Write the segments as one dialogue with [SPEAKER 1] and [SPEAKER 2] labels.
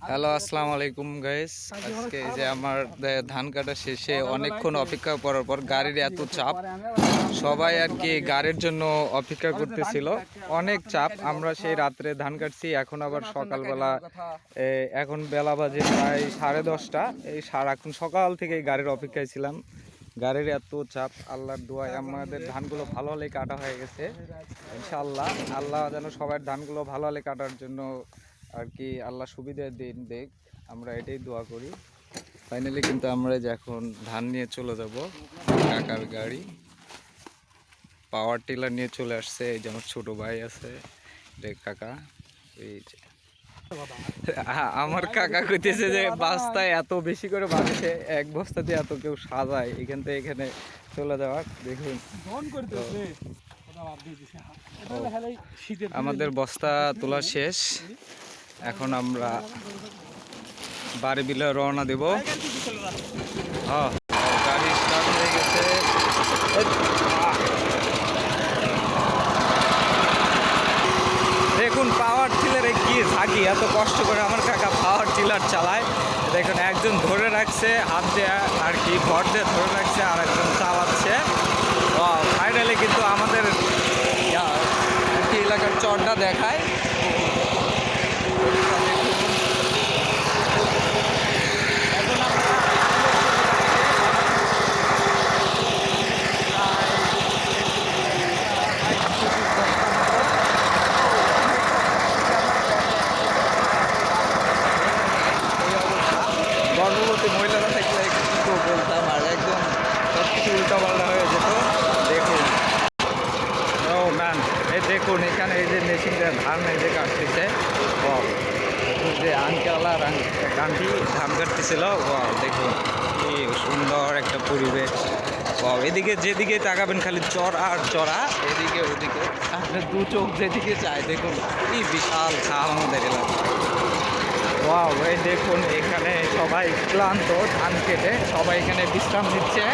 [SPEAKER 1] Hello, আসসালামু আলাইকুম guys. আজকে যে আমার ধান কাটা শেষে অনেকক্ষণ অপেক্ষা করার পর গাড়ির এত চাপ, সবাই আর কি গাড়ির জন্য অপেক্ষা করতেছিল। অনেক চাপ। আমরা সেই রাত্রে ধান কাটছি, এখন আবার সকালবেলা, এখন বেলা বাজে প্রায় 10:30। এখন সকাল থেকে গাড়ির অপেক্ষায় ছিলাম। গাড়ির এত চাপ, আল্লাহর দোয়ায় আমাদের ধানগুলো ভালো হলে কাটা হয়ে গেছে ইনশাআল্লাহ। আল্লাহ যেন সবার ধানগুলো ভালো হলে কাটার জন্য আর কি আল্লাহ সুবিধা দিন দেখ, আমরা এটাই দোয়া করি। ফাইনালি কিন্তু আমরা যে এখন ধান নিয়ে চলে যাব, কাকার গাড়ি পাওয়ার টিলার নিয়ে চলে আসছে। এই যে আমার ছোট ভাই আছে, দেখ কাকা। এই যে আমার কাকা কইতেছে যে বস্তায় এত বেশি করে বাঁধছে, এক বস্তাতে এত কেউ সাজায়, এখান থেকে এখানে চলে যাওয়ার। দেখুন আমাদের বস্তা তোলা শেষ, এখন আমরা বাড়ি বিলে রওনা দেব। হ্যাঁ, গাড়ি স্টার্ট হয়ে গেছে। দেখুন পাওয়ার টিলারে কি থাকি, এত কষ্ট করে আমার কাকা পাওয়ার টিলার চালায়। দেখুন একজন ধরে রাখছে হাত দিয়ে আর কি, ভর দিয়ে ধরে রাখছে, আর একজন চালাচ্ছে। ফাইনালি কিন্তু আমাদের এলাকার চরটা দেখায়। গর্ভবতী মহিলারা থাকলে একটু বলতাম, আর একদম সব কিছু উল্টাপাল্টা হয়ে যেত। দেখুন ও ম্যান, এই দেখুন এখানে এই যে মেশিনটা ধান এই যে কাটতেছে, যে আঙ্কেল আর আন্টি ধান কাটতেছিল। দেখুন কি সুন্দর একটা পরিবেশ। এদিকে যেদিকে তাকাবেন খালি চর আর চড়া, এদিকে ওদিকে আপনার দু চোখ যেদিকে চায়। দেখুন কি বিশাল খাল আমাদের এলাকা। এই দেখুন এখানে সবাই ক্লান্ত, ধান কেটে সবাই এখানে বিশ্রাম নিচ্ছে।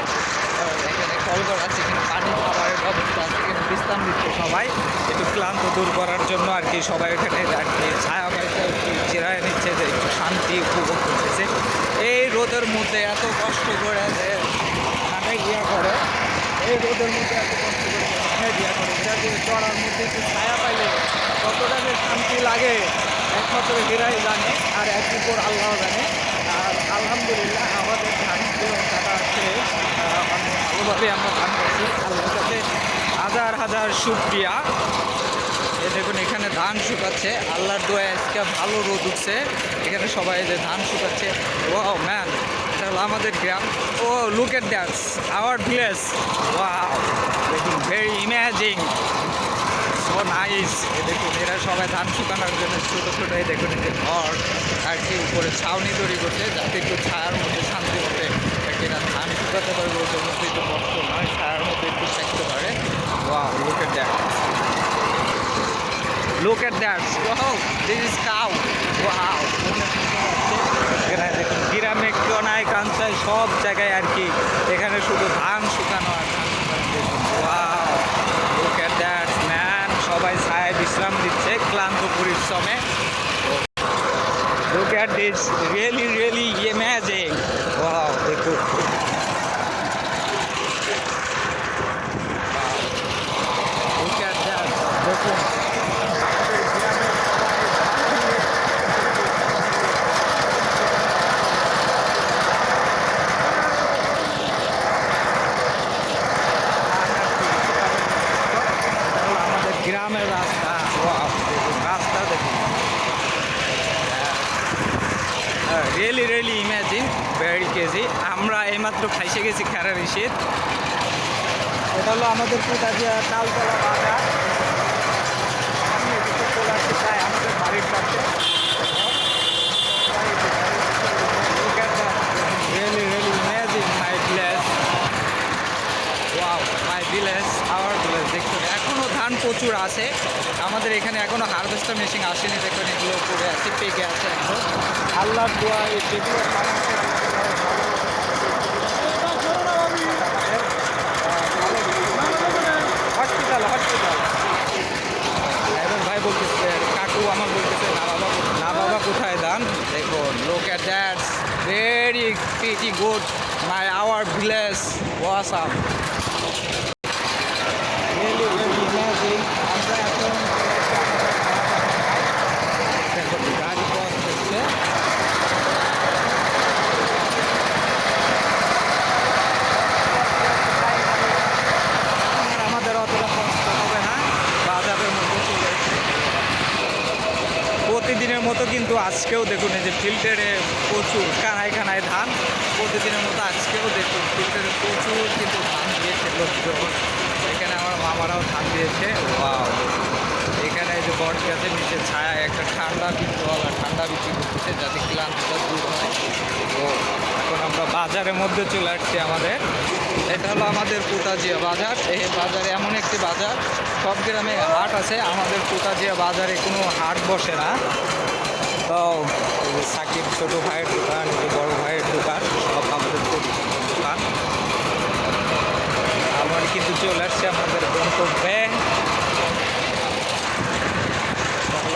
[SPEAKER 1] এখানে কলঘর আছে, এখানে পানি খাবারের ব্যবস্থা আছে, এখানে বিশ্রাম নিচ্ছে সবাই একটু ক্লান্ত দূর করার জন্য আর কি। সবাই এখানে আর কি ছায়া পাইতে একটু চিরায় নিচ্ছে, যে একটু শান্তি উপভোগ করতেছে। এই রোদের মধ্যে এত কষ্ট করে যে ধানে করে, এই রোদের মধ্যে এত কষ্ট করে ধানে করে, এটা যে চড়ার মধ্যে একটু ছায়া পাইলে কতটা যে শান্তি লাগে একমাত্র এরাই জানে, আর এক উপর আল্লাহ জানে। আর আলহামদুলিল্লাহ আমাদের ধানগুলো কাটা শেষ, অনেক ভালোভাবে আমরা ধান করছি। আল্লাহর কাছে হাজার হাজার শুকরিয়া। এ দেখুন এখানে ধান শুকাচ্ছে, আল্লাহর দোয়ায় আজকে ভালো রোদ উঠছে। এখানে সবাই যে ধান শুকাচ্ছে। ওয়াও ম্যান, এটা হলো আমাদের গ্রাম। Look at that, our village. Wow, দেখুন ভেরি ইমেজিং, সো নাইস। দেখুন এরা সবাই ধান শুকানোর জন্য ছোটো ছোটো এই দেখুন যে ঘর আর কি উপরে ছাউনি তৈরি করছে, যাতে একটু ছায়ার মধ্যে শান্তি মধ্যে এরা ধান শুকাতে পারে, রোদের মধ্যে একটু কষ্ট নয়, ছায়ার মধ্যে একটু থাকতে পারে। Wow, look at that, look at that. Wow, this is cow. Wow, দেখুন গ্রামে কোনায় কাঞ্চায় সব জায়গায় আর কি এখানে শুধু ধান শুকানো আর ধান শুকানো। দেখুন wow, look at that man, সবাই ছায়ায় বিশ্রাম দিচ্ছে ক্লান্ত পরিশ্রমে। Look at this, really really amazing. Wow, দেখুন লুক এট দ্যাট। দেখুন গ্রামের রাস্তা, দেখুন রাস্তা দেখুন, really really imaging, very KG. আমরা এইমাত্র খাইসে গেছি খেরার শীত। এটা হলো আমাদের কোটাজিয়া তালতলা বাজার, চলে আসতে চাই আমাদের বাড়ির কাছে। Really really imaging my place. Wow, my village, our village. দেখুন এখনও ধান প্রচুর আছে আমাদের এখানে, এখনও হারভেস্টার মেশিন আসেনি। দেখুন এগুলো পড়ে আছে, পেকে আছে একদম। আল্লাহর দোয়া যেগুলো হসপিটাল হসপিটাল। ভাই বলতেছে, কাকু আমার বলতেছে না বাবা কোথায় ধান। দেখুন, look at that, very pretty good. Our village, awesome. Really, really amazing. আমরা এখন দেখুন, গাড়ি পাস করছে। আমাদের অতটা কষ্ট হবে না, বাজারের মধ্যে চলে এসেছে। প্রতিদিনের মতো কিন্তু আজকেও দেখুন এই যে ফিল্টারে প্রচুর কানায় কানায় ধান। প্রতিদিনের মতো আজকেও দেখুন ফিল্টারে প্রচুর কিন্তু ধান দিয়েছে লোকজন। এখানে আমার মামারাও ধান দিয়েছে। ওয়াও, এখানে এই যে বট গাছের নিচে ছায়া একটা ঠান্ডা বিক্রি করতেছে যাতে ক্লান্তিটা দূর হয়। তো এখন আমরা বাজারের মধ্যে চলে আসছি আমাদের। এটা হলো আমাদের পোতাজিয়া বাজার। এই বাজারে এমন একটি বাজার, সব গ্রামে হাট আছে, আমাদের পোতাজিয়া বাজারে কোনো হাট বসে না। তো এই যে সাকিব ছোটো ভাইয়ের দোকান, এই যে বড় ভাইয়ের দোকান, সব আমাদের দোকান। আমরা কিন্তু চলে আসছি আমাদের গন্তব্যে,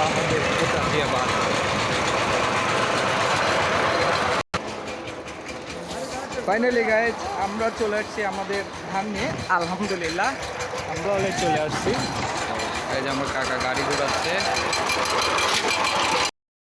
[SPEAKER 1] আমাদের পোতাজিয়া বাজার। ফাইনালি গাইজ আমরা চলে আসছি আমাদের ধান নিয়ে, আলহামদুলিল্লাহ আমরা অলরেডি চলে আসছি। এই যে আমার কাকা গাড়ি ঘোরাচ্ছে।